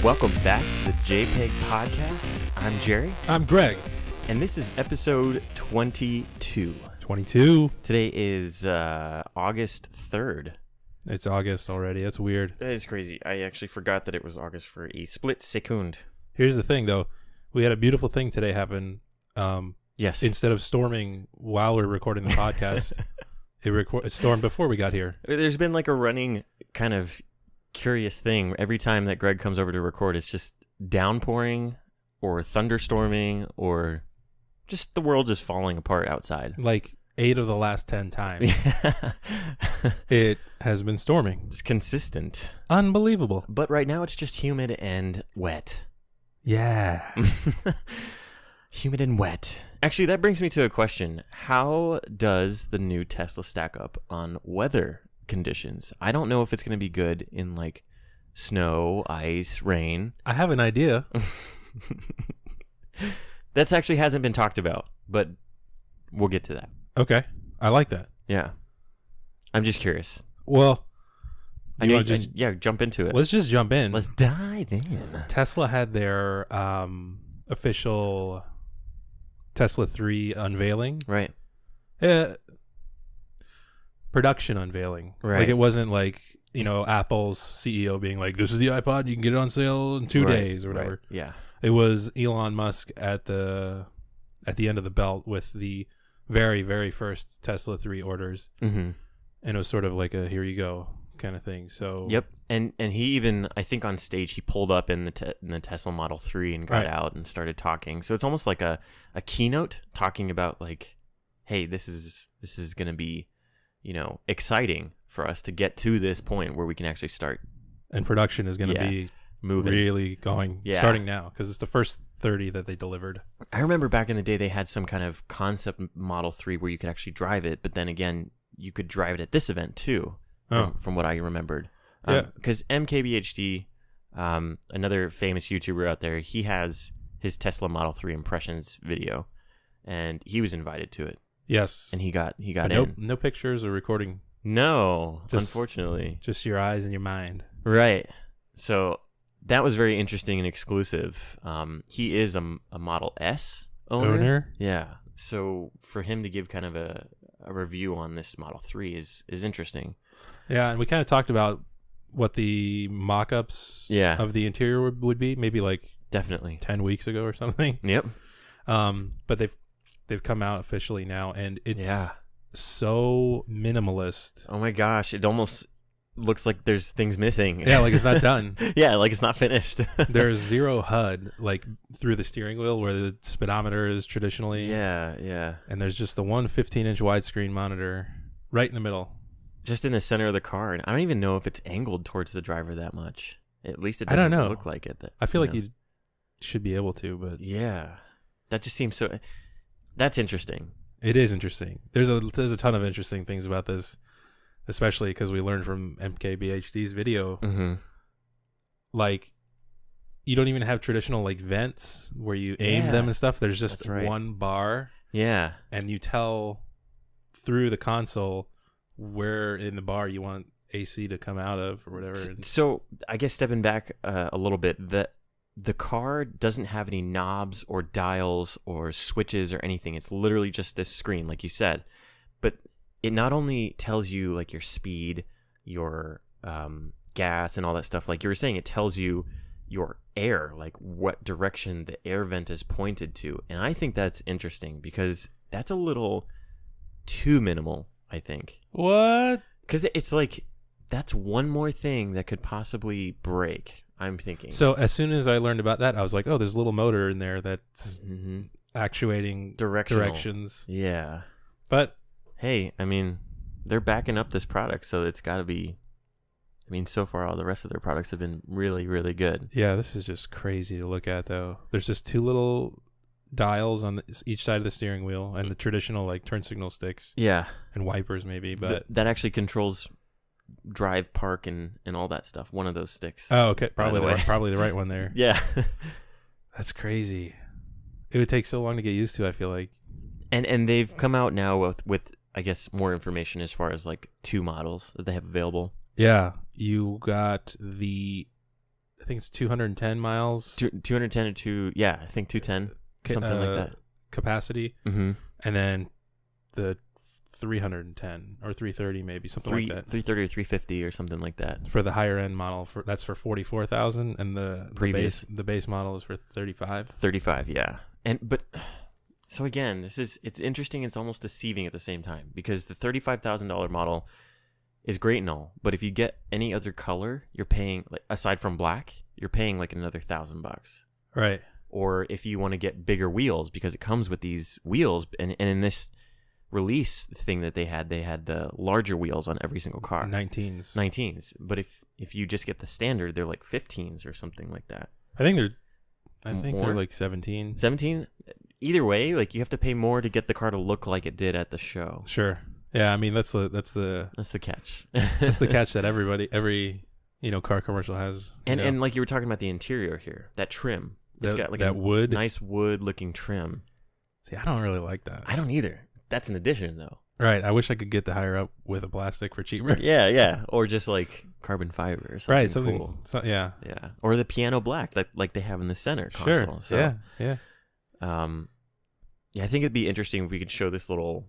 Welcome back to the JpeG podcast. I'm Jerry. I'm Greg. And this is episode 22. 22. Today is August 3rd. It's August already. That's weird. That is crazy. I actually forgot that it was August for a split second. Here's the thing, though. We had a beautiful thing today happen. Yes. Instead of storming while we're recording the podcast, it stormed before we got here. There's been like a running kind of curious thing. Every time that Greg comes over to record, it's just downpouring or thunderstorming or just the world just falling apart outside. Like 8 of the last 10 times. It has been storming. It's consistent. Unbelievable. But right now it's just humid and wet. Yeah. Humid and wet. Actually, that brings me to a question. How does the new Tesla stack up on weather conditions? I don't know if it's going to be good in like snow, ice, rain. I have an idea. That actually hasn't been talked about, but we'll get to that. Okay. I like that. Yeah. I'm just curious. Well, jump into it. let's just jump in. Let's dive in. Tesla had their official Tesla 3 unveiling. Right. Production unveiling. Right. Like it wasn't like, Apple's CEO being like, this is the iPod, you can get it on sale in 2 days or whatever. Right. Yeah. It was Elon Musk at the end of the belt with the very, very first Tesla 3 orders. Mm-hmm. And it was sort of like a here you go kind of thing. So yep. And he even, I think on stage, he pulled up in the Tesla Model 3 and got out and started talking. So it's almost like a keynote talking about like, hey, this is going to be, exciting for us to get to this point where we can actually start. And production is going to be moving, really going, starting now, because it's the first 30 that they delivered. I remember back in the day, they had some kind of concept Model 3 where you could actually drive it, but then again, you could drive it at this event too, from what I remembered. Because MKBHD, another famous YouTuber out there, he has his Tesla Model 3 impressions video, and he was invited to it. Yes. And he got in. No pictures or recording. No, unfortunately. Just your eyes and your mind. Right. So that was very interesting and exclusive. He is a Model S owner. Yeah. So for him to give kind of a review on this Model 3 is interesting. Yeah, and we kind of talked about what the mock-ups of the interior would be, maybe like definitely 10 weeks ago or something. Yep. But they've come out officially now, and it's so minimalist. Oh my gosh, it almost looks like there's things missing. Yeah, like it's not done. Yeah, like it's not finished. There's zero HUD like through the steering wheel where the speedometer is traditionally. Yeah. And there's just the one 15-inch widescreen monitor right in the middle. Just in the center of the car. And I don't even know if it's angled towards the driver that much. At least it I don't doesn't know. look like it. I feel like you should be able to, but... Yeah. That just seems so... That's interesting. It is interesting. There's a ton of interesting things about this, especially because we learned from MKBHD's video. Mm-hmm. Like, you don't even have traditional like vents where you aim them and stuff. There's just one bar. Yeah. And you tell through the console where in the bar you want AC to come out of or whatever. So I guess stepping back a little bit, the car doesn't have any knobs or dials or switches or anything. It's literally just this screen, like you said. But it not only tells you like your speed, your gas and all that stuff. Like you were saying, it tells you your air, like what direction the air vent is pointed to. And I think that's interesting because that's a little too minimal, I think. What? Because it's like that's one more thing that could possibly break, I'm thinking. So as soon as I learned about that, I was like, oh, there's a little motor in there that's actuating directions. Yeah. But hey, I mean, they're backing up this product, so it's got to be... I mean, so far, all the rest of their products have been really, really good. Yeah, this is just crazy to look at, though. There's just two little dials on each side of the steering wheel and the traditional, like, turn signal sticks. Yeah. And wipers, maybe. But that actually controls drive, park, and all that stuff. One of those sticks. Oh, okay. Probably the right one there. Yeah. That's crazy. It would take so long to get used to, I feel like. And they've come out now with I guess, more information as far as, like, 2 models that they have available. Yeah, you got the I think it's 210 miles. 210 to I think 210, something like that. Capacity. Mm-hmm. And then the 310 or 330 maybe, something like that. 330 or 350 or something like that. For the higher end model, that's for 44,000, and the base model is for 35. 35, yeah. So again, it's interesting. It's almost deceiving at the same time, because the $35,000 model is great and all, but if you get any other color, you're paying, like, aside from black, you're paying like another $1,000. Right. Or if you want to get bigger wheels, because it comes with these wheels, and in this release thing that they had the larger wheels on every single car. 19s. But if you just get the standard, they're like 15s or something like that. I think they're like 17. 17? Either way, like, you have to pay more to get the car to look like it did at the show. Sure. Yeah, I mean that's the catch. That's the catch that every car commercial has. And like you were talking about the interior here, that trim. It's got like that wood, nice wood looking trim. See, I don't really like that. I don't either. That's an addition though. Right. I wish I could get the higher up with a plastic for cheaper. Yeah. Or just like carbon fiber or something. Right. Something cool. Yeah. Or the piano black that like they have in the center console. Sure. So, yeah. I think it'd be interesting if we could show this little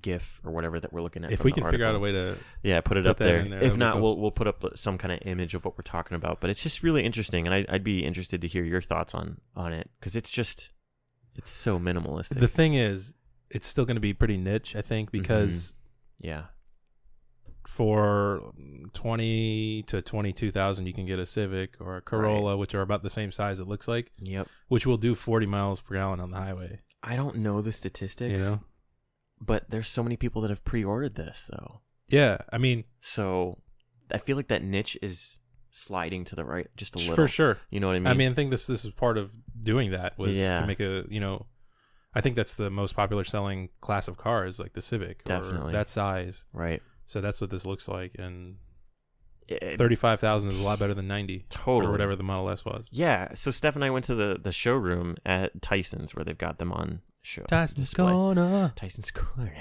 GIF or whatever that we're looking at. If we can figure out a way to put it up there. If not, cool. we'll put up some kind of image of what we're talking about. But it's just really interesting, and I'd be interested to hear your thoughts on it, because it's so minimalistic. The thing is, it's still going to be pretty niche, I think, because for 20 to 22,000, you can get a Civic or a Corolla, which are about the same size. It looks like. Yep. Which will do 40 miles per gallon on the highway. I don't know the statistics. But there's so many people that have pre-ordered this, though. Yeah, I mean... So, I feel like that niche is sliding to the right just a little. For sure. You know what I mean? I mean, I think this is part of doing that, was to make I think that's the most popular selling class of cars, like the Civic. Definitely. Or that size. Right. So that's what this looks like, and... 35,000 is a lot better than 90. Totally. Or whatever the Model S was. Yeah. So Steph and I went to the showroom at Tyson's, where they've got them on show. Tyson's Corner. Tyson's Corner.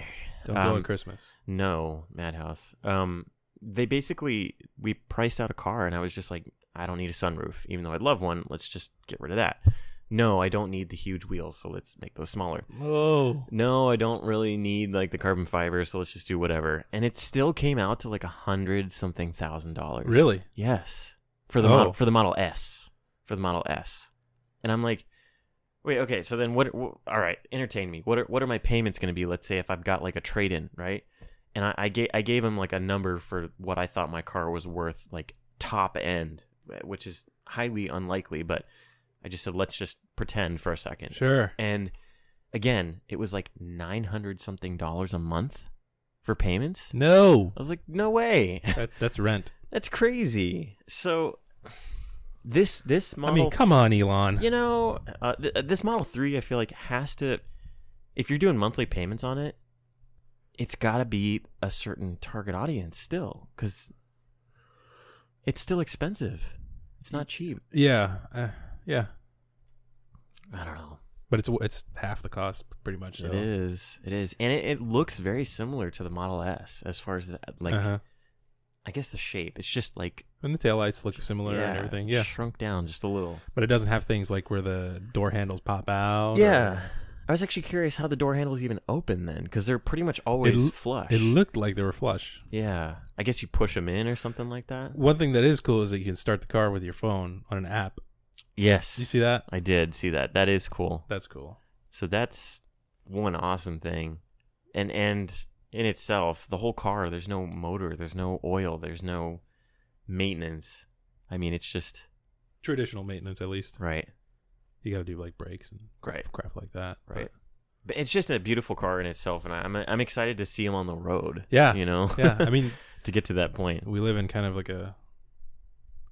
Don't go at Christmas. No, Madhouse. We priced out a car, and I was just like, I don't need a sunroof, even though I'd love one. Let's just get rid of that. No, I don't need the huge wheels, so let's make those smaller. Oh. No, I don't really need like the carbon fiber, so let's just do whatever. And it still came out to like $100-something thousand. Really? Yes. For the Model S. For the Model S. And I'm like, wait, okay, so then what all right, entertain me. What are my payments going to be? Let's say if I've got like a trade-in, right? And I gave him like a number for what I thought my car was worth, like top end, which is highly unlikely, but I just said, let's just pretend for a second. Sure. And again, it was like $900-something a month for payments. No. I was like, no way. That's rent. That's crazy. So this model... I mean, come on, Elon. This Model 3, I feel like, has to... If you're doing monthly payments on it, it's got to be a certain target audience still, because it's still expensive. It's not cheap. Yeah. Yeah. I don't know. But it's half the cost, pretty much. So. It is. And it looks very similar to the Model S as far as I guess the shape. It's just like... And the taillights look similar and everything. Yeah. Shrunk down just a little. But it doesn't have things like where the door handles pop out. Yeah. I was actually curious how the door handles even open then, because they're pretty much always flush. It looked like they were flush. Yeah. I guess you push them in or something like that. One thing that is cool is that you can start the car with your phone on an app. Yes. Did you see that? I did see that. That is cool. That's cool. So that's one awesome thing. And in itself, the whole car, there's no motor, there's no oil, there's no maintenance. I mean, it's just... Traditional maintenance, at least. Right. You got to do like brakes and crap like that. Right. But it's just a beautiful car in itself, and I'm excited to see him on the road. Yeah. Yeah. I mean... to get to that point. We live in kind of like a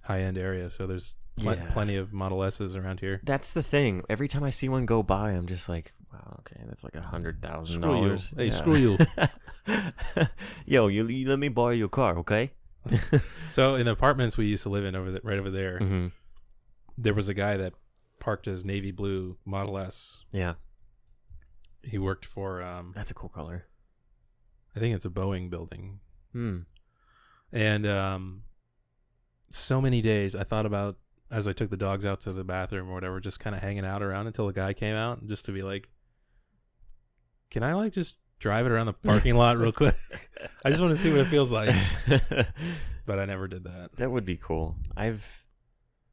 high-end area, so there's plenty of Model S's around here. That's the thing. Every time I see one go by, I'm just like, wow, okay, that's like $100,000. Hey, screw you. Yo, you let me borrow your car, okay? So in the apartments we used to live in right over there, mm-hmm. there was a guy that parked his navy blue Model S. Yeah. He worked for... that's a cool color. I think it's a Boeing building. Hmm. And so many days I thought about as I took the dogs out to the bathroom or whatever, just kind of hanging out around until a guy came out, just to be like, can I like just drive it around the parking lot real quick? I just want to see what it feels like. But I never did that. That would be cool.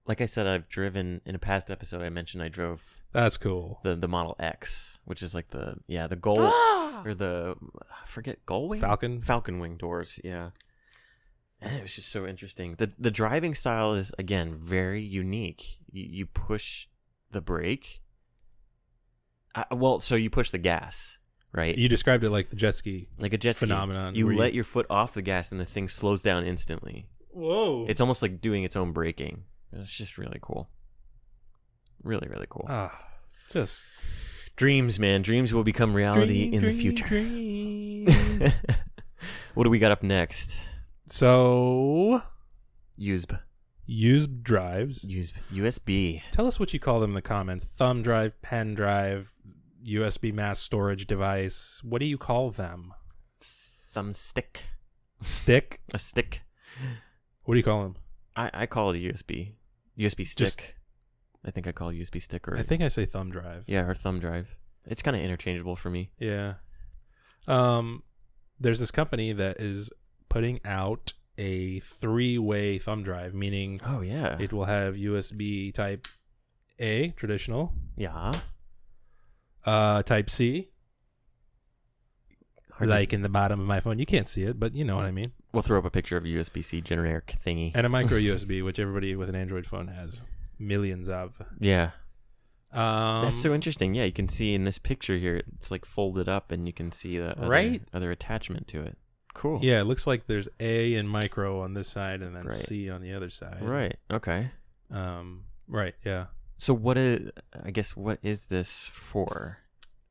Like I said, I've driven in a past episode. I mentioned I drove. That's cool. The Model X, which is like the Gull or I forget Gull Wing, Falcon Wing doors. Yeah, and it was just so interesting. The driving style is again very unique. You push the brake. So you push the gas, right? You described it like the jet ski, like a jet ski phenomenon. You let your foot off the gas, and the thing slows down instantly. Whoa! It's almost like doing its own braking. It's just really cool. Really, really cool. Just dreams, man. Dreams will become reality in the future. What do we got up next? So, USB drives. USB. Tell us what you call them in the comments. Thumb drive, pen drive, USB mass storage device. What do you call them? Thumbstick. Stick? A stick. What do you call them? I call it a USB stick. I think I call it USB stick, or I think I say thumb drive. Yeah, or thumb drive. It's kind of interchangeable for me. Yeah. There's this company that is putting out a 3-way thumb drive, meaning it will have USB type A, traditional. Yeah. Type C. Like in the bottom of my phone. You can't see it, but you know what I mean. We'll throw up a picture of a USB-C generic thingy. And a micro USB, which everybody with an Android phone has millions of. Yeah. That's so interesting. Yeah, you can see in this picture here, it's like folded up, and you can see the other attachment to it. Cool. Yeah, it looks like there's A and micro on this side, and then C on the other side. Right. Okay. Right. Yeah. So what is this for?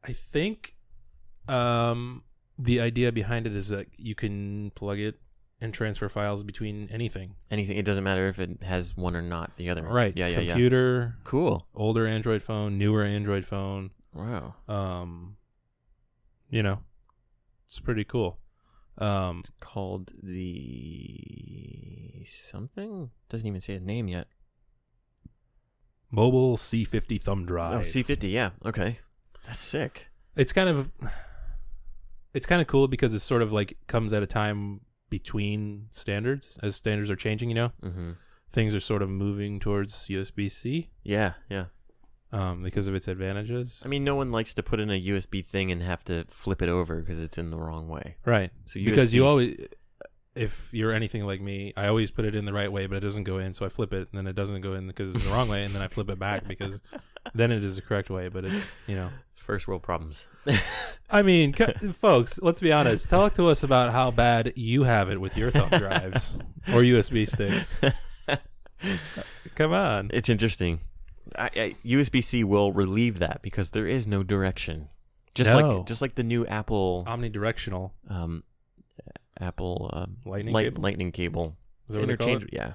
I think the idea behind it is that you can plug it and transfer files between anything. It doesn't matter if it has one or not the other. Right. Yeah. Computer. Cool. Older Android phone, newer Android phone. Wow. It's pretty cool. It's called the something. Doesn't even say a name yet. Mobile C50 thumb drive. Oh, C50. Yeah. Okay. That's sick. It's kind of cool because it's sort of like comes at a time between standards, as standards are changing, Mm-hmm. Things are sort of moving towards USB-C. Yeah. Because of its advantages. I mean, no one likes to put in a USB thing and have to flip it over because it's in the wrong way. Right. So because you always, if you're anything like me, I always put it in the right way, but it doesn't go in, so I flip it, and then it doesn't go in because it's the wrong way, and then I flip it back because then it is the correct way, but it's, First world problems. I mean, folks, let's be honest. Talk to us about how bad you have it with your thumb drives or USB sticks. Come on. It's interesting. USB-C will relieve that because there is no direction. Just like the new Apple omnidirectional lightning cable. Is that what they call it? Yeah.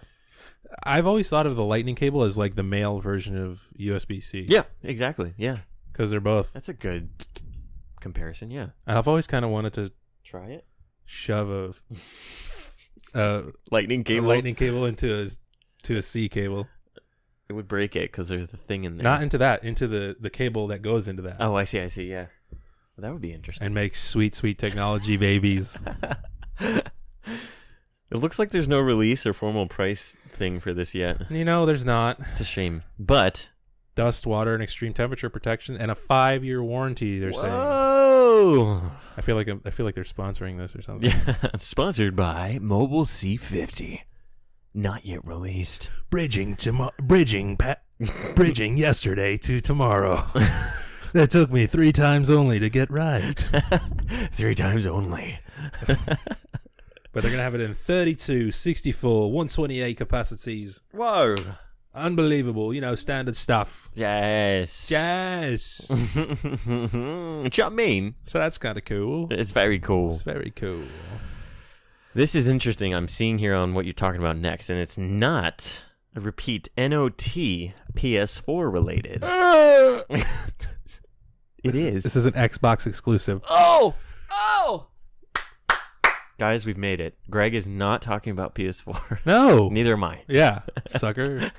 I've always thought of the lightning cable as like the male version of USB-C. Yeah, exactly. Yeah. Because they're both. That's a good comparison, yeah. I've always kind of wanted to try it. Shove a lightning cable into a C cable. It would break it because there's the thing in there. Not into that, into the cable that goes into that. Oh, I see, yeah. Well, that would be interesting. And make sweet technology babies. It looks like there's no release or formal price thing for this yet. There's not. It's a shame. But dust, water, and extreme temperature protection, and a 5-year warranty. They're saying. Whoa! I feel like they're sponsoring this or something. Yeah, sponsored by Mobile C50. Not yet released. Bridging yesterday to tomorrow. That took me 3 times only to get right. 3 times only. But they're gonna have it in 32, 64, 128 capacities. Whoa. Unbelievable, standard stuff. Yes. What you mean? So that's kind of cool. It's very cool. It's very cool. This is interesting. I'm seeing here on what you're talking about next, and it's not a repeat NOT PS4 related. This is an Xbox exclusive. Oh! Guys, we've made it. Greg is not talking about PS4. No. Neither am I. Yeah, sucker.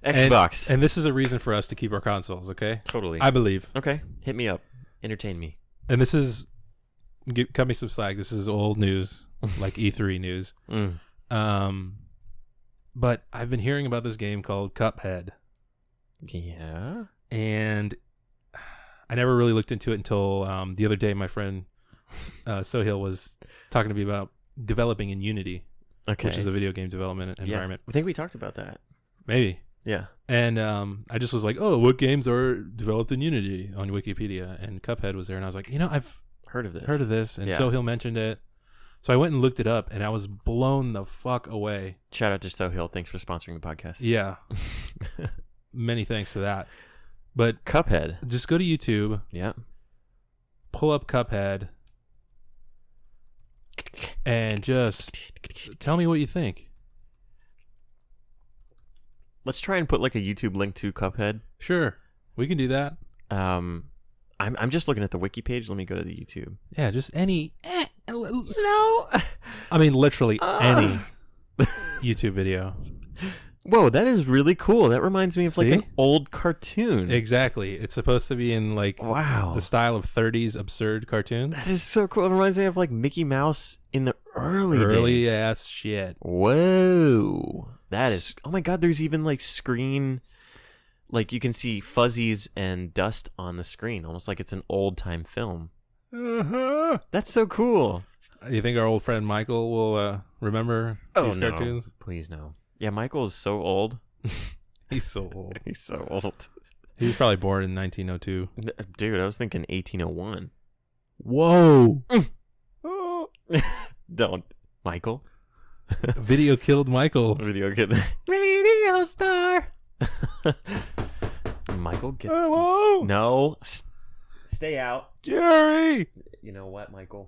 Xbox. And this is a reason for us to keep our consoles, okay? Totally. I believe. Okay. Hit me up. Entertain me. And this is, cut me some slack. This is old news, like E3 news. But I've been hearing about this game called Cuphead. Yeah. And I never really looked into it until the other day. My friend Sohail was talking to me about developing in Unity, which is a video game development environment. I think we talked about that. Maybe. Yeah. And I just was like, oh, what games are developed in Unity on Wikipedia? And Cuphead was there. And I was like, I've heard of this. And Sohail mentioned it. So I went and looked it up, and I was blown the fuck away. Shout out to Sohail. Thanks for sponsoring the podcast. Yeah. Many thanks to that. But Cuphead. Just go to YouTube. Yeah. Pull up Cuphead. And just tell me what you think. Let's try and put like a YouTube link to Cuphead. Sure. We can do that. I'm just looking at the wiki page. Let me go to the YouTube. Yeah, just any No. I mean literally any YouTube video. Whoa, that is really cool. That reminds me of like an old cartoon. Exactly. It's supposed to be in like the style of 30s absurd cartoons. That is so cool. It reminds me of like Mickey Mouse in the early days. Ass shit. Whoa. That is, oh my God, there's even like screen, like you can see fuzzies and dust on the screen, almost like it's an old time film. That's so cool. You think our old friend Michael will remember these cartoons? Please no. Yeah, Michael is so old. He's so old. He's so old. He was probably born in 1902. Dude, I was thinking 1801. Whoa. Don't. Michael? Video killed Michael. Video star. Michael, get... Hello? No. Stay out. Jerry! You know what, Michael?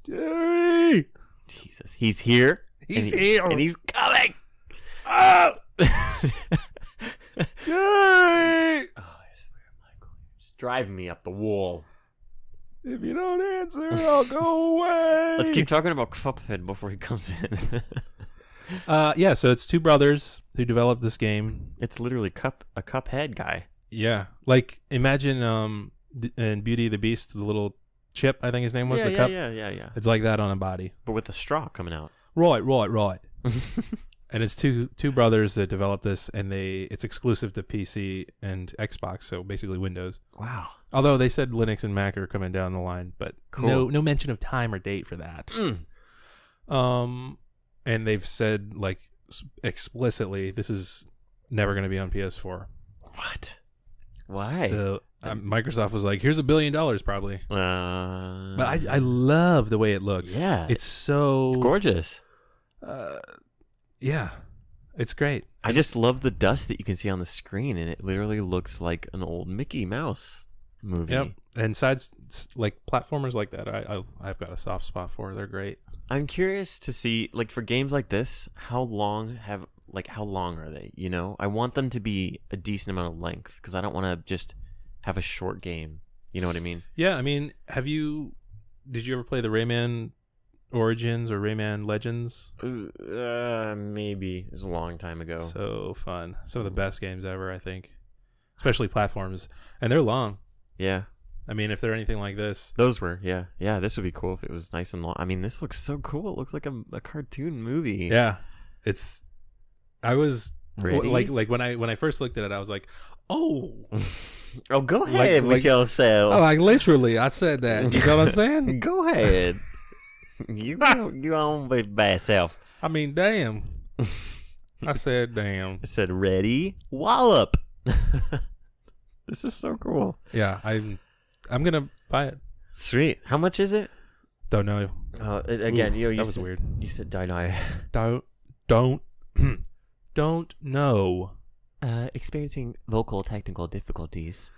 Jerry! Jesus. He's here. He's here. And he's coming. Oh! Jerry! Oh, I swear, Michael. You're just driving me up the wall. If you don't answer, I'll go away. Let's keep talking about Cuphead before he comes in. Yeah, so it's two brothers who developed this game. It's literally a Cuphead guy. Yeah. Like, imagine in Beauty and the Beast, the little chip, I think his name was, the cup. Yeah. It's like that on a body. But with a straw coming out. Right. And it's two brothers that developed this, and it's exclusive to PC and Xbox, so basically Windows. Wow. Although they said Linux and Mac are coming down the line, but cool. no mention of time or date for that. And they've said like explicitly this is never going to be on PS4. What? Why? So Microsoft was like, "Here's $1 billion, probably." But I love the way it looks. Yeah, it's gorgeous. Yeah, it's great. I just love the dust that you can see on the screen, and it literally looks like an old Mickey Mouse movie. Yep. And sides like platformers like that, I've got a soft spot for. They're great. I'm curious to see, like, for games like this, how long are they? You know, I want them to be a decent amount of length because I don't want to just have a short game. You know what I mean? Yeah, I mean, did you ever play the Rayman Origins or Rayman Legends? Maybe. It was a long time ago. So fun. Some of the best games ever, I think. Especially platforms. And they're long. Yeah. I mean, if they're anything like this. Those were, yeah. Yeah, this would be cool if it was nice and long. I mean, this looks so cool. It looks like a cartoon movie. Yeah. I was ready? like when I first looked at it, I was like, oh. Oh, go ahead with yourself. Oh, like literally, I said that. You know what I'm saying? Go ahead. You on by yourself. I mean, damn. I said, damn. I said, ready, wallop. This is so cool. Yeah, I'm gonna buy it. Sweet. How much is it? Don't know. Again, that was weird. You said don't know. Don't know. Experiencing vocal technical difficulties.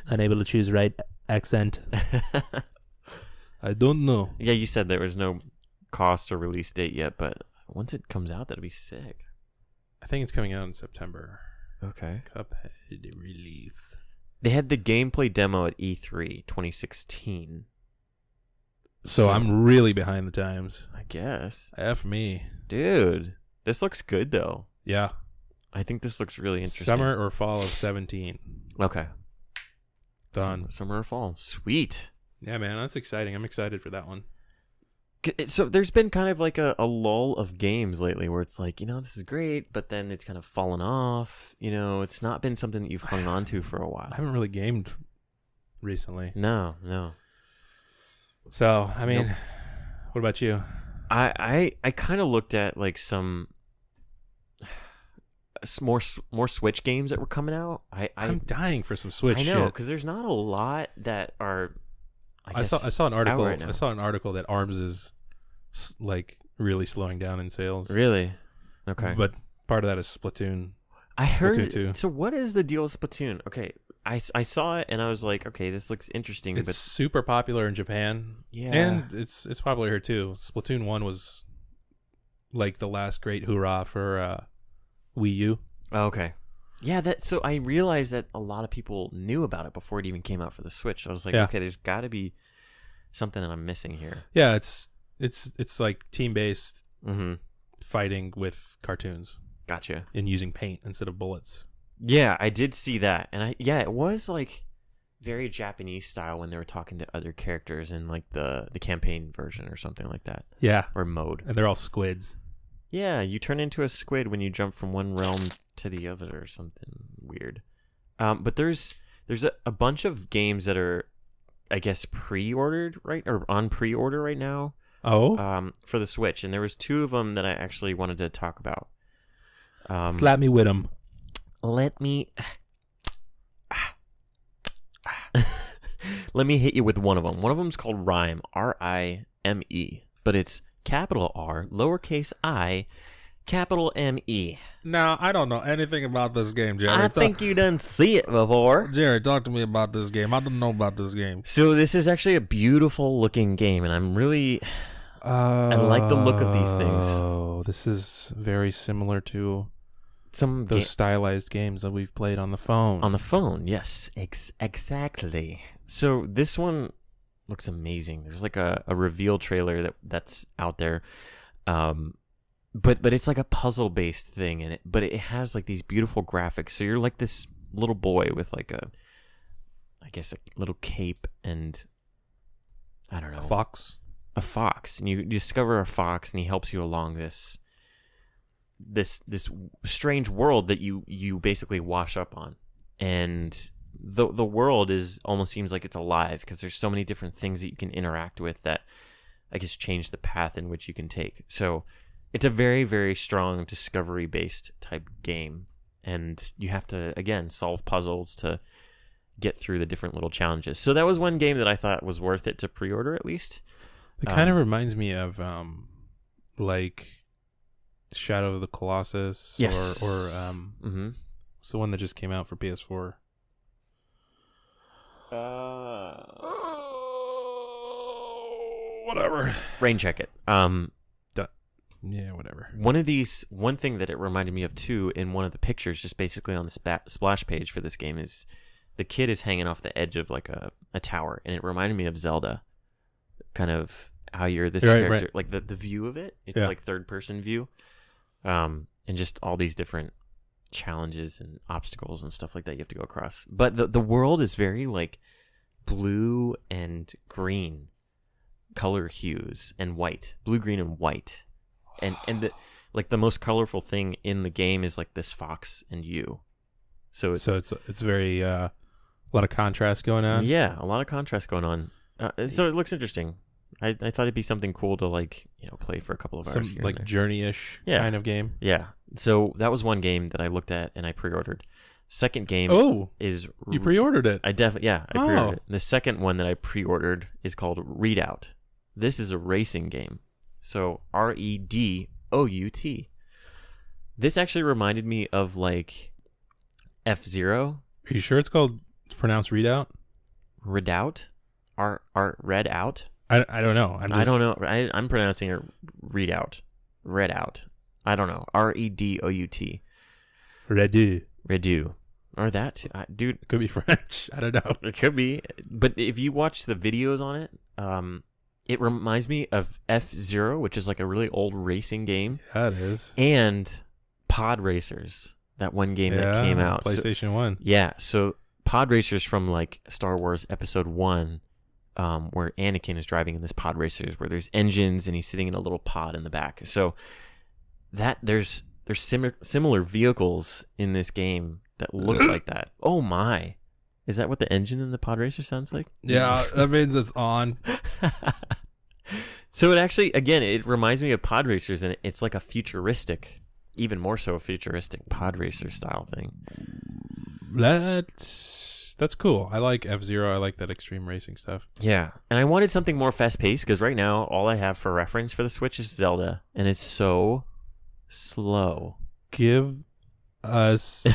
Unable to choose right accent. I don't know. Yeah, you said there was no cost or release date yet, but once it comes out, that'll be sick. I think it's coming out in September. Okay. Cuphead release. They had the gameplay demo at E3 2016. So I'm really behind the times. I guess. F me. Dude, this looks good, though. Yeah. I think this looks really interesting. Summer or fall of 17. Okay. Done. Summer or fall. Sweet. Yeah, man, that's exciting. I'm excited for that one. So there's been kind of like a lull of games lately where it's like, this is great, but then it's kind of fallen off. It's not been something that you've hung on to for a while. I haven't really gamed recently. No. So, I mean, Nope. What about you? I kind of looked at like some more Switch games that were coming out. I'm dying for some Switch. I know, shit. because there's not a lot that are. I saw an article. right now. I saw an article that ARMS is like really slowing down in sales. Really? Okay. But part of that is Splatoon. I heard. Splatoon 2. So what is the deal with Splatoon? Okay, I saw it and I was like, okay, this looks interesting. It's but super popular in Japan. Yeah. And it's popular here too. Splatoon 1 was like the last great hurrah for Wii U. Oh, okay. Yeah, so I realized that a lot of people knew about it before it even came out for the Switch. I was like, okay, there's got to be something that I'm missing here. Yeah, it's like team-based fighting with cartoons. Gotcha. And using paint instead of bullets. Yeah, I did see that. And it was like very Japanese style when they were talking to other characters in like the campaign version or something like that. Yeah. Or mode. And they're all squids. Yeah, you turn into a squid when you jump from one realm to the other or something weird. But there's a bunch of games that are, I guess, pre-ordered, right? Or on pre-order right now. Oh? For the Switch. And there was 2 of them that I actually wanted to talk about. Slap me with them. Let me hit you with one of them. One of them's called Rime, R-I-M-E, but it's capital R, lowercase I, capital M-E. Now, I don't know anything about this game, Jerry. I think you done see it before. Jerry, talk to me about this game. I don't know about this game. So this is actually a beautiful looking game, and I'm really... I like the look of these things. Oh, this is very similar to some those stylized games that we've played on the phone. On the phone, yes, exactly. So this one looks amazing. There's like a reveal trailer that's out there, but it's like a puzzle based thing, but it has like these beautiful graphics. So you're like this little boy with like a little cape and I don't know, a fox, and you discover a fox, and he helps you along this strange world that you basically wash up on. And the world almost seems like it's alive because there's so many different things that you can interact with that I guess change the path in which you can take. So it's a very, very strong discovery based type game, and you have to again solve puzzles to get through the different little challenges. So that was one game that I thought was worth it to pre-order at least. It kind of reminds me of like Shadow of the Colossus, yes, or it's the one that just came out for PS4. Whatever. Rain check it. Yeah, whatever. One thing that it reminded me of too in one of the pictures, just basically on the splash page for this game, is the kid is hanging off the edge of like a tower, and it reminded me of Zelda. Kind of how you're this character, like the view of it. It's like third person view. And just all these different challenges and obstacles and stuff like that you have to go across. But the world is very like blue and green color hues and white, blue, green, and white. And the most colorful thing in the game is like this fox and you. So it's very a lot of contrast going on. Yeah, a lot of contrast going on. So it looks interesting. I thought it'd be something cool to like play for a couple of hours. Some like journey-ish kind of game. Yeah. So that was one game that I looked at and I pre-ordered. Second game is you pre-ordered it. I pre-ordered it. The second one that I pre-ordered is called Readout. This is a racing game. So Redout. This actually reminded me of like F-Zero. Are you sure it's pronounced Readout? Redout? Read out? I don't know. I don't know. I'm pronouncing it Readout. I don't know. Redout. Redo. Or that, dude. It could be French. I don't know. It could be. But if you watch the videos on it, it reminds me of F-Zero, which is like a really old racing game. Yeah, it is. And Pod Racers. that one game that came out. PlayStation 1. Yeah, so pod racers from like Star Wars Episode 1, where Anakin is driving in this pod racers where there's engines and he's sitting in a little pod in the back. So that there's similar vehicles in this game that look like that. Oh my. Is that what the engine in the pod racer sounds like? Yeah, that means it's on. So it actually, again, it reminds me of pod racers, and it's like a futuristic, even more so a futuristic pod racer style thing. That's cool. I like F-Zero. I like that extreme racing stuff. Yeah, and I wanted something more fast-paced because right now all I have for reference for the Switch is Zelda, and it's so slow. Give us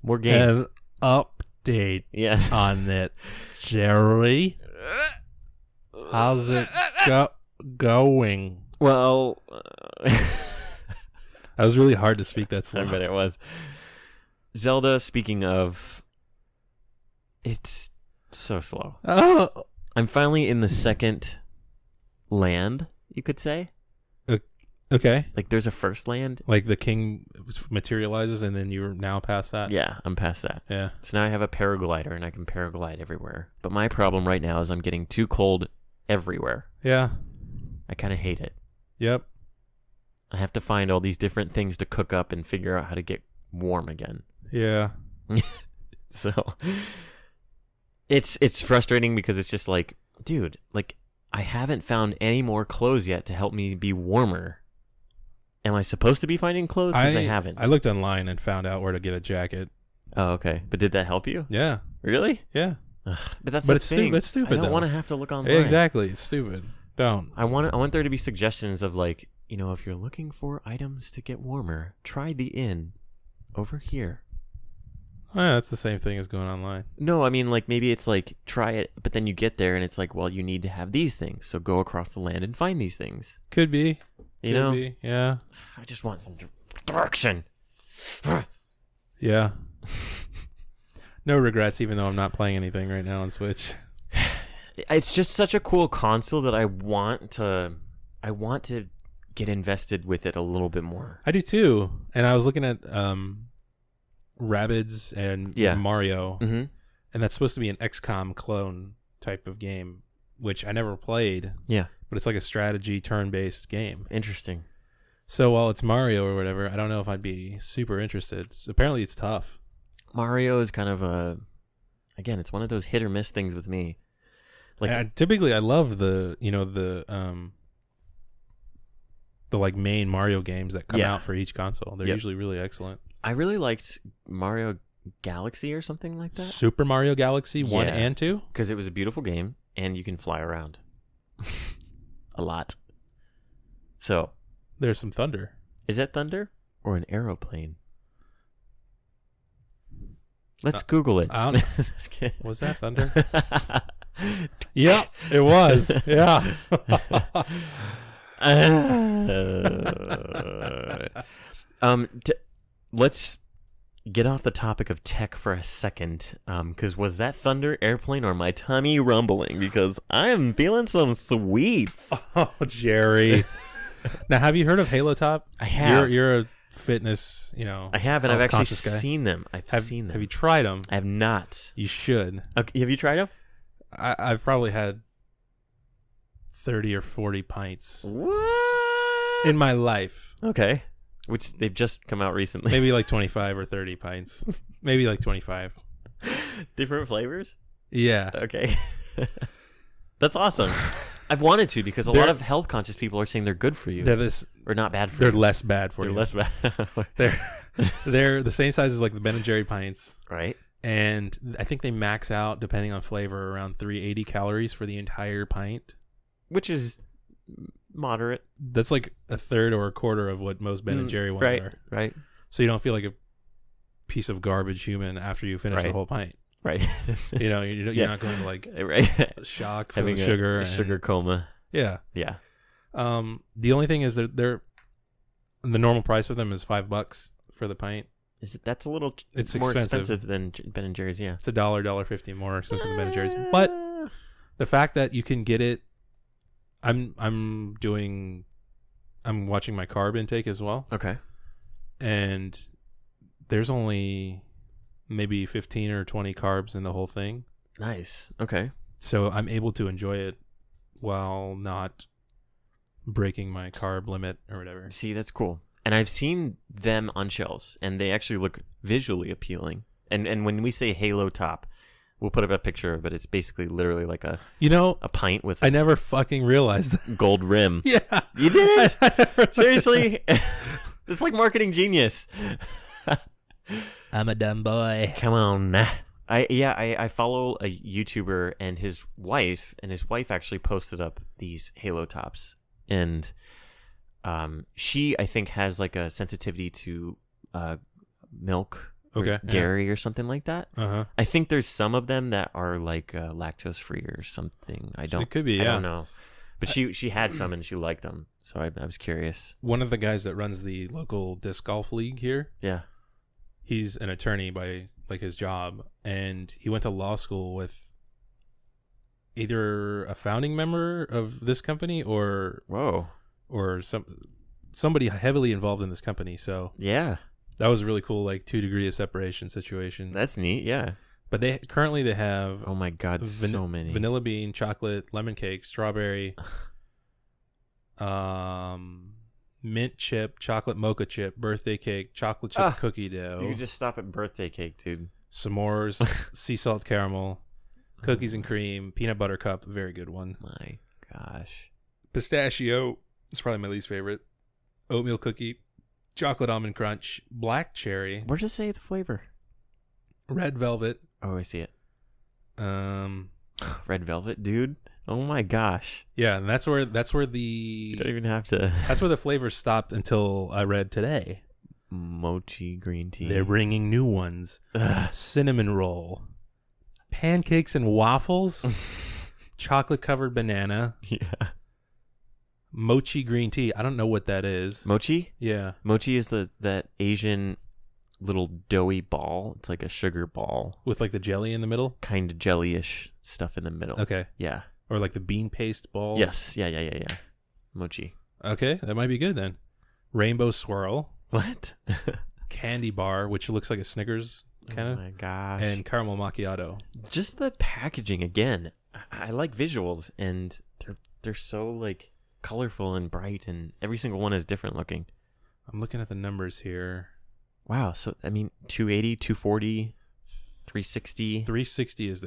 more games. An update on it, Jerry. How's it going? Well, that was really hard to speak that slow. I bet it was. Zelda, speaking of, it's so slow. Oh. I'm finally in the second land, you could say. Okay. Like there's a first land. Like the king materializes and then you're now past that? Yeah, I'm past that. Yeah. So now I have a paraglider and I can paraglide everywhere. But my problem right now is I'm getting too cold everywhere. Yeah. I kind of hate it. Yep. I have to find all these different things to cook up and figure out how to get warm again. Yeah. So it's frustrating because it's just like, dude, like I haven't found any more clothes yet to help me be warmer. Am I supposed to be finding clothes? Because I haven't. I looked online and found out where to get a jacket. Oh, okay. But did that help you? Yeah. Really? Yeah. But that's the thing. It's stupid. I don't want to have to look online. Exactly. It's stupid. Don't. I want there to be suggestions of like, you know, if you're looking for items to get warmer, try the inn over here. Oh, yeah, that's the same thing as going online. No, I mean, like, maybe it's like, try it, but then you get there and it's like, well, you need to have these things. So go across the land and find these things. Could be. You know? Be. Yeah. I just want some direction. Yeah. No regrets, even though I'm not playing anything right now on Switch. It's just such a cool console that I want to get invested with it a little bit more. I do too. And I was looking at Rabbids and Mario, mm-hmm. and that's supposed to be an XCOM clone type of game, which I never played. Yeah. But it's like a strategy turn-based game. Interesting. So while it's Mario or whatever, I don't know if I'd be super interested. So apparently it's tough. Mario is kind of again, it's one of those hit or miss things with me. Like typically I love the like main Mario games that come out for each console. They're usually really excellent. I really liked Mario Galaxy or something like that. Super Mario Galaxy 1 and 2? Because it was a beautiful game and you can fly around. A lot. So there's some thunder. Is that thunder or an aeroplane? Let's Google it. I don't know. Was that thunder? Yep, it was. Yeah. Let's get off the topic of tech for a second, because was that thunder, airplane, or my tummy rumbling? Because I am feeling some sweets. Oh, Jerry. Now, have you heard of Halotop? I have. You're a fitness, I have, and I've actually seen them. I've seen them. Have you tried them? I have not. You should. Okay, have you tried them? I've probably had 30 or 40 pints. What? In my life. Okay. Which they've just come out recently. Maybe like 25 or 30 pints. Maybe like 25. Different flavors? Yeah. Okay. That's awesome. I've wanted to because a lot of health conscious people are saying they're good for you. Or not bad for you. They're less bad for you. They're less bad. They're the same size as like the Ben & Jerry pints. Right. And I think they max out, depending on flavor, around 380 calories for the entire pint. Which is moderate. That's like a third or a quarter of what most Ben & Jerry ones are. Right. So you don't feel like a piece of garbage human after you finish the whole pint. Right. You're not going to like shock from having the sugar. A sugar coma. Yeah. Yeah. The only thing is that the normal price of them is $5 for the pint. That's a little it's more expensive than Ben & Jerry's, yeah. It's $1.50 more expensive than Ben & Jerry's. But the fact that you can get it, I'm watching my carb intake as well. Okay. And there's only maybe 15 or 20 carbs in the whole thing. Nice. Okay. So I'm able to enjoy it while not breaking my carb limit or whatever. See, that's cool. And I've seen them on shelves, and they actually look visually appealing. And when we say Halotop, we'll put up a picture of it. It's basically literally like a pint with I never fucking realized that. gold rim. Yeah. You did it? Seriously? It's like marketing genius. I'm a dumb boy. Come on. I follow a YouTuber and his wife actually posted up these Halotops. And she, I think, has like a sensitivity to milk or dairy or something like that. Uh-huh. I think there's some of them that are like lactose free or something. It could be, yeah. I don't know. But she had some and she liked them. So I was curious. One of the guys that runs the local disc golf league here. Yeah. He's an attorney by like his job, and he went to law school with either a founding member of this company or somebody heavily involved in this company. So yeah, that was a really cool, like 2 degree of separation situation. That's neat. Yeah. But they currently have oh my god, so many vanilla bean, chocolate, lemon cake, strawberry, mint chip, chocolate mocha chip, birthday cake, chocolate chip cookie dough. You could just stop at birthday cake, dude. S'mores, sea salt caramel, cookies and cream, peanut butter cup, very good one. My gosh. Pistachio, it's probably my least favorite. Oatmeal cookie, chocolate almond crunch, black cherry. Where'd you say the flavor? Red velvet. Oh, I see it. Red velvet, dude. Oh my gosh. Yeah, and that's where the you don't even have to. That's where the flavor stopped until I read today. Mochi green tea. They're bringing new ones. Cinnamon roll, pancakes and waffles, chocolate covered banana. Yeah. Mochi green tea. I don't know what that is. Mochi? Yeah. Mochi is that Asian little doughy ball. It's like a sugar ball with like the jelly in the middle. Kind of jelly-ish stuff in the middle. Okay. Yeah. Or like the bean paste balls. Yes. Yeah. Mochi. Okay, that might be good then. Rainbow swirl. What? Candy bar, which looks like a Snickers kind of. Oh my gosh. And caramel macchiato. Just the packaging again. I like visuals, and they're so like colorful and bright, and every single one is different looking. I'm looking at the numbers here. Wow. So I mean, 280, 240, 360. 360 is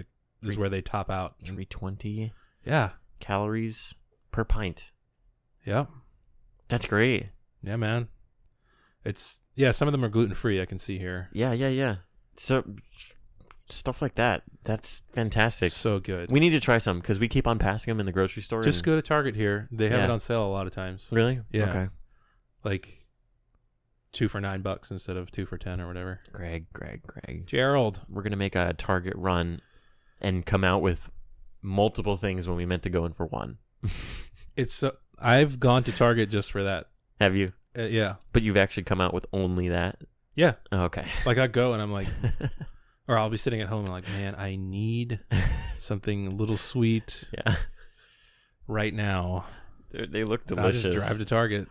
where they top out. 320. Yeah. Calories per pint. Yep. That's great. Yeah, man. Some of them are gluten-free, I can see here. Yeah. So, stuff like that. That's fantastic. So good. We need to try some because we keep on passing them in the grocery store. Just go to Target here. They have it on sale a lot of times. Really? Yeah. Okay. Like 2 for $9 instead of 2 for 10 or whatever. Greg. Gerald. We're going to make a Target run and come out with multiple things when we meant to go in for one. I've gone to Target just for that. Have you? Yeah. But you've actually come out with only that? Yeah. Oh, okay. Like I go and I'm like, or I'll be sitting at home and like, man, I need something a little sweet. Yeah. Right now. They look delicious. I'll just drive to Target.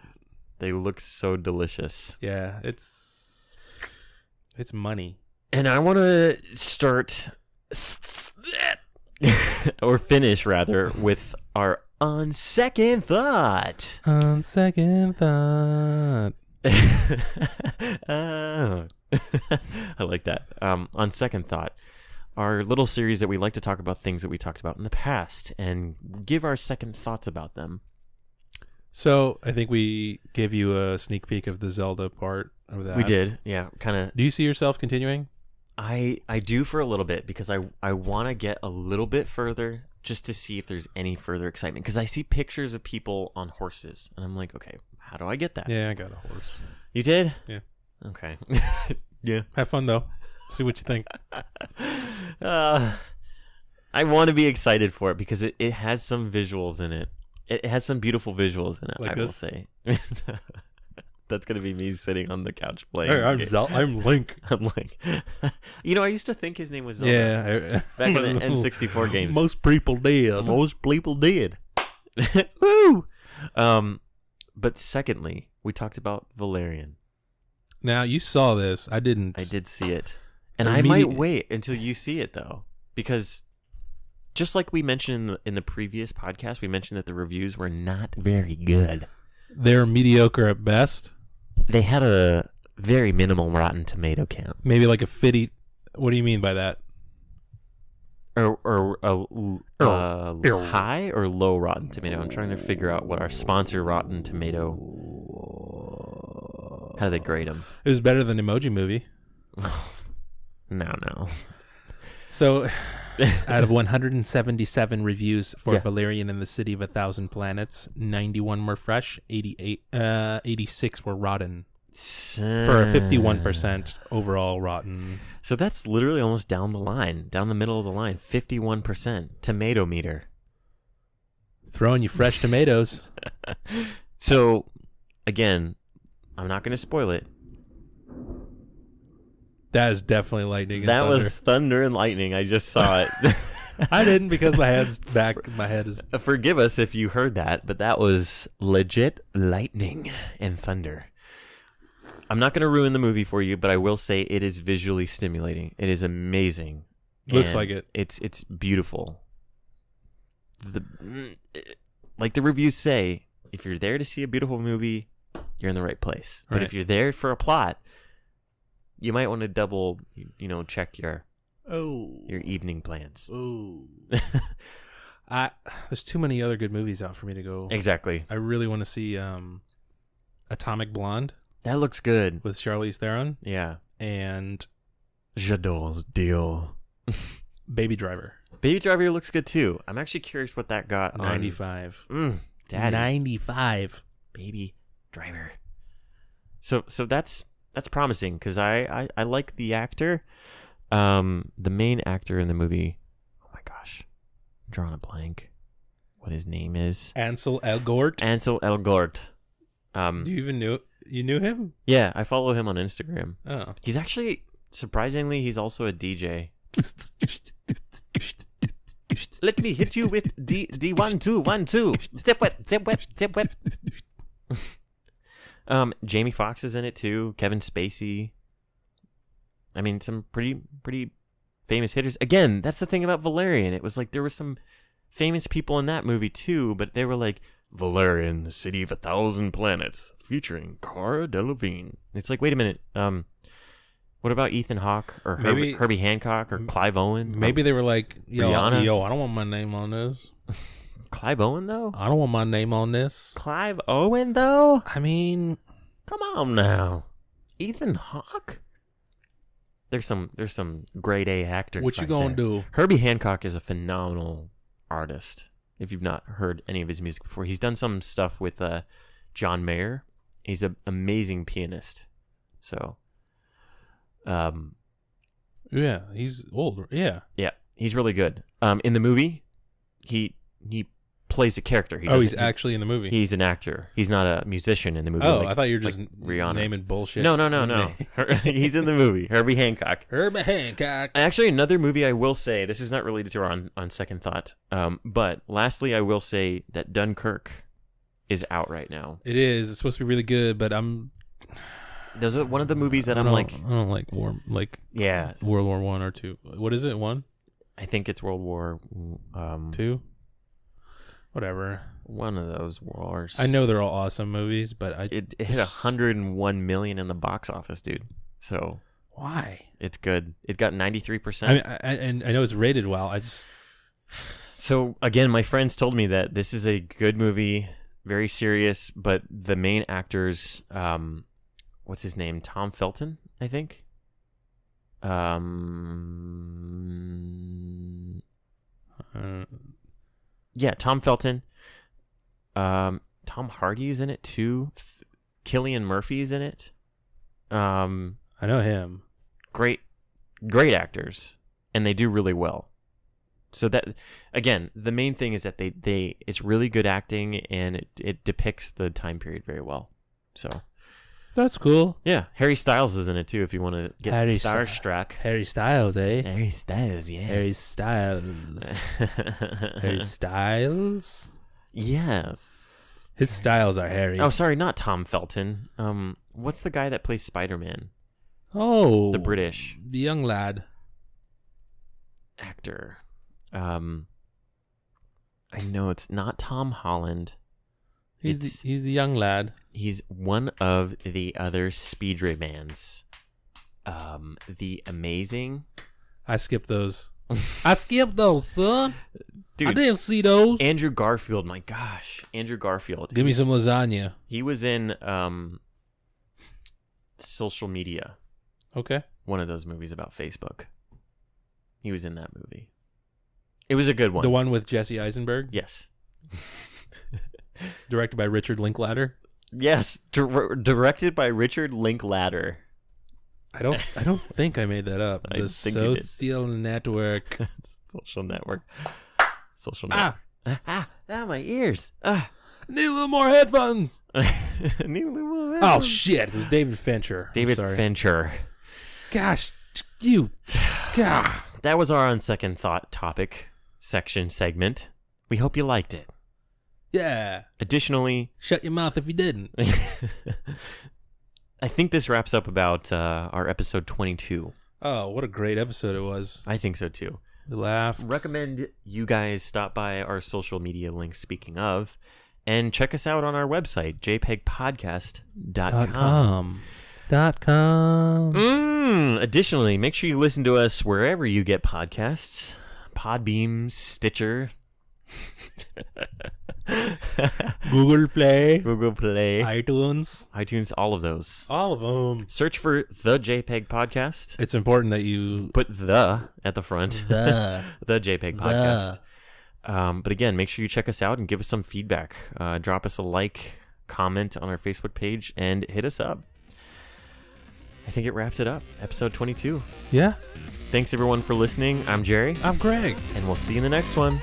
They look so delicious. Yeah. It's money. And I want to start or finish rather with our on second thought. On second thought. I like that. On second thought, our little series that we like to talk about things that we talked about in the past and give our second thoughts about them. So I think we gave you a sneak peek of the Zelda part of that. We did, yeah. Kind of. Do you see yourself continuing? I do for a little bit because I want to get a little bit further just to see if there's any further excitement. Because I see pictures of people on horses, and I'm like, okay, how do I get that? Yeah, I got a horse. You did? Yeah. Okay. Yeah. Have fun, though. See what you think. I want to be excited for it because it has some visuals in it. It has some beautiful visuals in it, like I will say. That's going to be me sitting on the couch playing. Hey, I'm Link. I'm Link. You know, I used to think his name was Zelda. Yeah. Back in the N64 games. Most people did. Woo! But secondly, we talked about Valerian. Now, you saw this. I didn't. I did see it. And I might wait until you see it, though. Because just like we mentioned in the previous podcast, we mentioned that the reviews were not very good. They're mediocre at best. They had a very minimal Rotten Tomato count. Maybe like a 50. What do you mean by that? Or high or low Rotten Tomato? I'm trying to figure out what our sponsor Rotten Tomato... How do they grade them? It was better than Emoji Movie. No. So, out of 177 reviews for Valerian and the City of 1,000 Planets, 91 were fresh, 86 were rotten. For a 51% overall rotten. So that's literally almost down the middle of the line. 51% tomato meter. Throwing you fresh tomatoes. So, again, I'm not going to spoil it. That is definitely lightning and thunder. That was thunder and lightning. I just saw it. I didn't because my head's back. My head is... Forgive us if you heard that, but that was legit lightning and thunder. I'm not going to ruin the movie for you, but I will say it is visually stimulating. It is amazing. Looks like it. It's beautiful. Like the reviews say, if you're there to see a beautiful movie, you're in the right place. But if you're there for a plot, you might want to double, check your evening plans. Oh. There's too many other good movies out for me to go. Exactly. I really want to see Atomic Blonde. That looks good. With Charlize Theron. Yeah. And J'adore deal. Baby Driver. Baby Driver looks good too. I'm actually curious what that got 95. Daddy. 95. Baby Driver. So that's promising because I like the actor. The main actor in the movie. Oh my gosh. I'm drawing a blank. What his name is? Ansel Elgort. Ansel Elgort. Do you even know? You knew him? Yeah, I follow him on Instagram. Oh. He's actually, surprisingly, he's also a DJ. Let me hit you with D 1 2 1 2. Zip wet. Jamie Foxx is in it too. Kevin Spacey. I mean, some pretty famous hitters. Again, that's the thing about Valerian. It was like there were some famous people in that movie too, but they were like Valerian, the City of 1,000 Planets, featuring Cara Delevingne. It's like, wait a minute. What about Ethan Hawke or Herbie Hancock or Clive Owen? Maybe they were like, yo, Rihanna? I don't want my name on this. Clive Owen, though? I don't want my name on this. Clive Owen, though? I mean, come on now. Ethan Hawke? There's some grade A actors. What you gonna do? Herbie Hancock is a phenomenal artist. If you've not heard any of his music before, he's done some stuff with John Mayer. He's an amazing pianist. So, yeah, he's old. Yeah, he's really good. In the movie, he plays a character. He's actually in the movie. He's an actor. He's not a musician in the movie. Oh, I thought you were just Rihanna. naming bullshit. No. He's in the movie. Herbie Hancock. Actually, another movie I will say, this is not related to her on second thought, but lastly, I will say that Dunkirk is out right now. It is. It's supposed to be really good, but Those are one of the movies that I don't like war, World War I or II. What is it? One? I think it's World War II. Whatever. One of those wars. I know they're all awesome movies, but it hit 101 million in the box office, dude. So why? It's good. It got 93%. I mean, I know it's rated well. So again, my friends told me that this is a good movie, very serious, but the main actors, what's his name? Tom Felton, I think. Yeah, Tom Felton. Tom Hardy is in it too. Cillian Murphy is in it. I know him. Great actors, and they do really well. So that, again, the main thing is that it's really good acting, and it depicts the time period very well. So that's cool. Yeah, Harry Styles is in it too. If you want to get starstruck, Harry Styles, eh? Harry Styles, yes. Harry Styles. Harry Styles. Yes. His styles are hairy. Oh, sorry, not Tom Felton. What's the guy that plays Spider-Man? Oh, The British the young lad. actor. I know it's not Tom Holland. He's the young lad. He's one of the other Speedray-mans. The amazing. I skipped those. I skipped those, son. Dude, I didn't see those. Andrew Garfield. My gosh, Andrew Garfield. Give me some lasagna. He was in Social Media. Okay. One of those movies about Facebook. He was in that movie. It was a good one. The one with Jesse Eisenberg? Yes. Directed by Richard Linklater? Yes, directed by Richard Linklater. I don't think I made that up. I The think you did. Social Network. Social Network. Social Network. My ears. Need a little more headphones. Need a little more Oh shit! It was David Fincher. David Sorry. Fincher. Gosh, you. God. That was our on second thought topic segment. We hope you liked it. Yeah. Additionally, Shut your mouth if you didn't. I think this wraps up about our episode 22. Oh, what a great episode it was. I think so too. We laughed. Recommend you guys stop by our social media links, speaking of, and check us out on our website, jpegpodcast.com. Additionally, make sure you listen to us wherever you get podcasts. Podbeam, Stitcher, Google Play, iTunes, all of those. all of them. Search for the JpeG Podcast. It's important that you Put the at the front. the The JpeG Podcast. But again, make sure you check us out and give us some feedback. Drop us a like, comment on our Facebook page, and hit us up. I think it wraps it up. Episode 22. Yeah. Thanks everyone for listening. I'm Jerry, I'm Greg. and we'll see you in the next one.